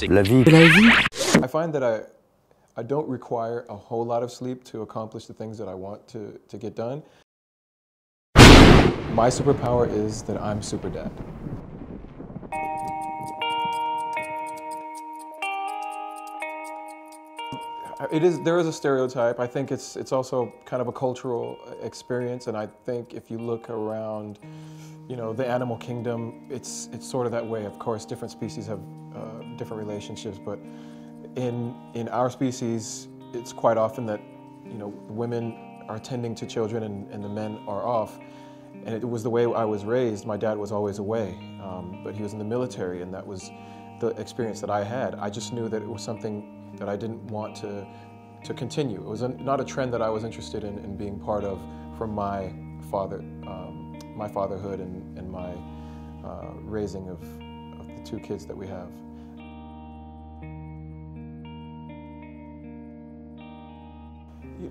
La vie. I find that I don't require a whole lot of sleep to accomplish the things that I want to get done. My superpower is that I'm super dad. There is a stereotype. I think it's also kind of a cultural experience, and I think if you look around, you know, the animal kingdom, it's sort of that way. Of course, different species have different relationships, but in our species, it's quite often that, you know, women are tending to children and the men are off. And it was the way I was raised. My dad was always away, but he was in the military, and that was the experience that I had. I just knew that it was something that I didn't want to continue. It was not a trend that I was interested in being part of from my fatherhood and my raising of the two kids that we have.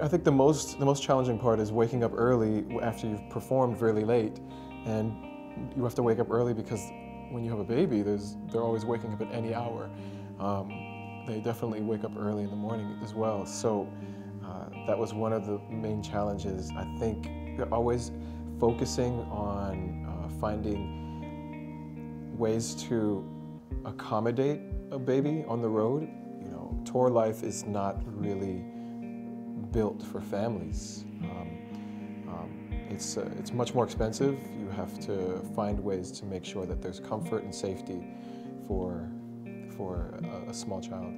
I think the most challenging part is waking up early after you've performed really late, and you have to wake up early because when you have a baby, they're always waking up at any hour. They definitely wake up early in the morning as well. So that was one of the main challenges. I think always focusing on finding ways to accommodate a baby on the road. You know, tour life is not really built for families. It's much more expensive. You have to find ways to make sure that there's comfort and safety for a small child.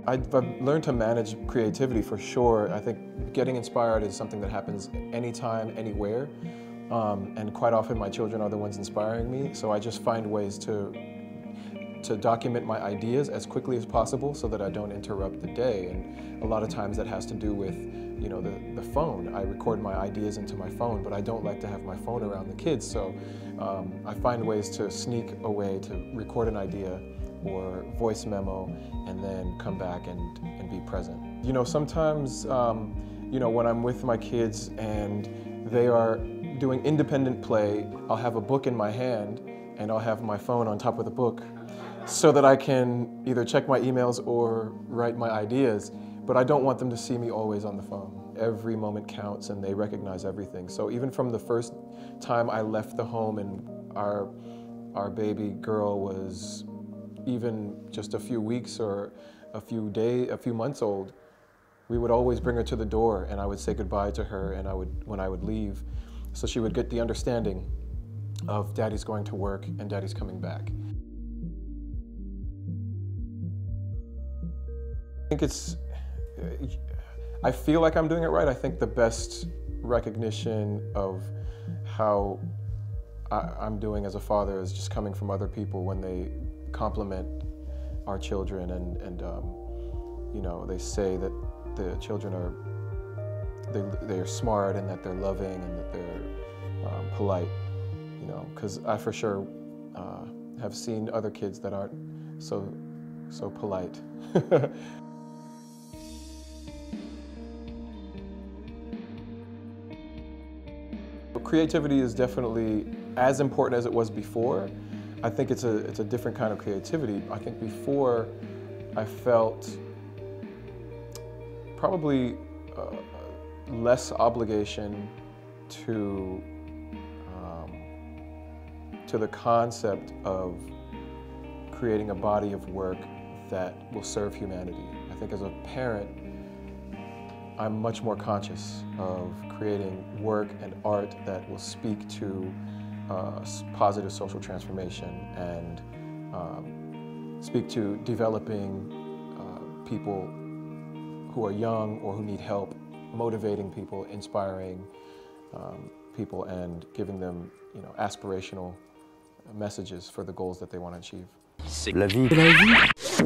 I've learned to manage creativity for sure. I think getting inspired is something that happens anytime, anywhere. And quite often my children are the ones inspiring me, so I just find ways to document my ideas as quickly as possible so that I don't interrupt the day. And a lot of times that has to do with, you know, the phone. I record my ideas into my phone, but I don't like to have my phone around the kids, so I find ways to sneak away to record an idea or voice memo and then come back and be present. You know, sometimes, you know, when I'm with my kids and they are doing independent play, I'll have a book in my hand and I'll have my phone on top of the book so that I can either check my emails or write my ideas, but I don't want them to see me always on the phone. Every moment counts and they recognize everything. So even from the first time I left the home and our baby girl was even just a few weeks or a few months old, we would always bring her to the door and I would say goodbye to her and when I would leave, so she would get the understanding of daddy's going to work and daddy's coming back. I feel like I'm doing it right. I think the best recognition of how I'm doing as a father is just coming from other people when they compliment our children and you know, they say that the children they're smart and that they're loving and that they're polite, you know, because I for sure have seen other kids that aren't so polite. Creativity is definitely as important as it was before. I think it's a different kind of creativity. I think before I felt probably less obligation to the concept of creating a body of work that will serve humanity. I think as a parent, I'm much more conscious of creating work and art that will speak to positive social transformation and speak to developing people who are young or who need help, motivating people, inspiring people, and giving them, you know, aspirational messages for the goals that they want to achieve. La vie.